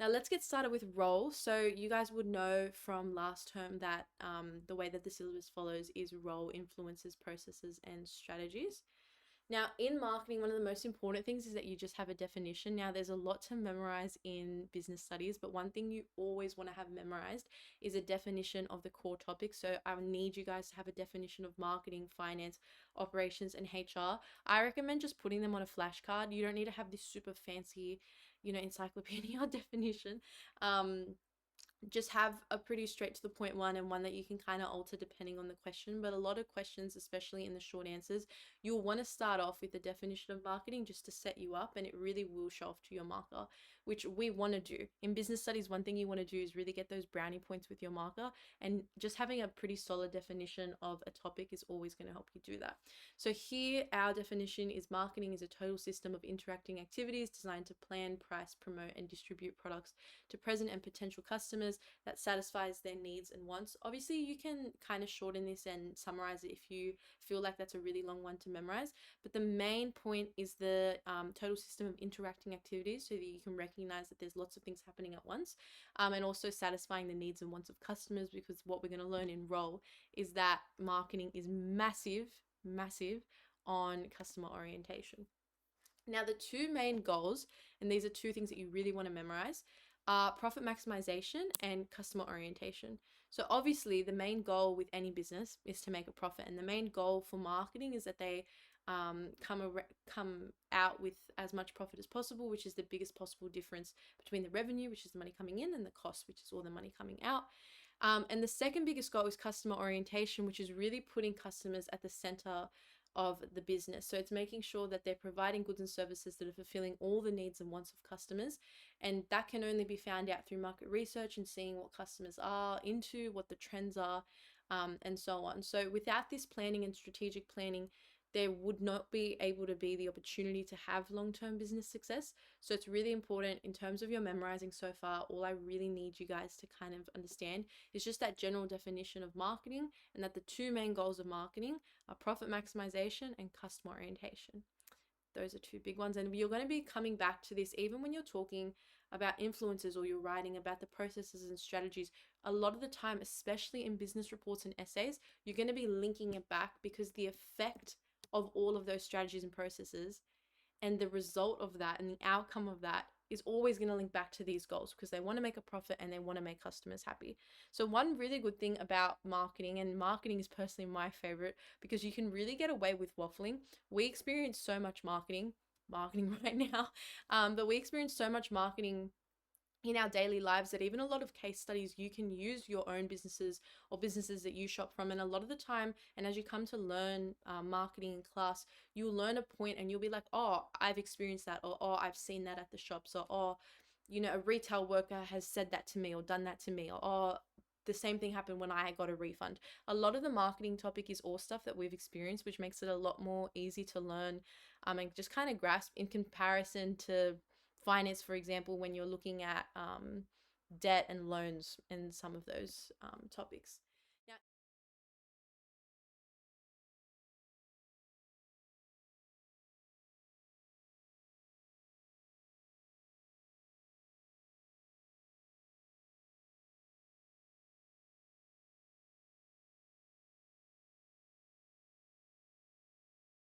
Now let's get started with role. So you guys would know from last term that the way that the syllabus follows is role, influences, processes, and strategies. Now, in marketing, one of the most important things is that you just have a definition. Now, there's a lot to memorize in business studies, but one thing you always want to have memorized is a definition of the core topic. So I need you guys to have a definition of marketing, finance, operations, and HR. I recommend just putting them on a flashcard. You don't need to have this super fancy, encyclopedia definition. Just have a pretty straight to the point one, and one that you can kind of alter depending on the question. But a lot of questions, especially in the short answers, you'll want to start off with the definition of marketing just to set you up, and it really will show off to your marker, which we want to do. In business studies, one thing you want to do is really get those brownie points with your marker, and just having a pretty solid definition of a topic is always going to help you do that. So here, our definition is marketing is a total system of interacting activities designed to plan, price, promote, and distribute products to present and potential customers that satisfies their needs and wants. Obviously, you can kind of shorten this and summarize it if you feel like that's a really long one to memorize. But the main point is the total system of interacting activities so that you can recognize that there's lots of things happening at once, and also satisfying the needs and wants of customers, because what we're going to learn in role is that marketing is massive on customer orientation. Now, the two main goals, and these are two things that you really want to memorize, are profit maximization and customer orientation. So obviously, the main goal with any business is to make a profit, and the main goal for marketing is that they come out with as much profit as possible, which is the biggest possible difference between the revenue, which is the money coming in, and the cost, which is all the money coming out. And the second biggest goal is customer orientation, which is really putting customers at the center of the business. So it's making sure that they're providing goods and services that are fulfilling all the needs and wants of customers. And that can only be found out through market research and seeing what customers are into, what the trends are, and so on. So without this planning and strategic planning, there would not be able to be the opportunity to have long-term business success. So it's really important in terms of your memorizing so far. All I really need you guys to kind of understand is just that general definition of marketing, and that the two main goals of marketing are profit maximization and customer orientation. Those are two big ones. And you're going to be coming back to this even when you're talking about influencers or you're writing about the processes and strategies. A lot of the time, especially in business reports and essays, you're going to be linking it back, because the effect of all of those strategies and processes and the result of that and the outcome of that is always going to link back to these goals, because they want to make a profit and they want to make customers happy. So one really good thing about marketing, and marketing is personally my favorite because you can really get away with waffling. We experience so much marketing right now, but we experience so much marketing in our daily lives that even a lot of case studies you can use your own businesses or businesses that you shop from. And a lot of the time, and as you come to learn marketing in class, you'll learn a point and you'll be like, oh, I've experienced that, or oh, I've seen that at the shops, or oh, a retail worker has said that to me or done that to me, or oh, the same thing happened when I got a refund. A lot of the marketing topic is all stuff that we've experienced, which makes it a lot more easy to learn and just kind of grasp in comparison to finance, for example, when you're looking at debt and loans and some of those topics.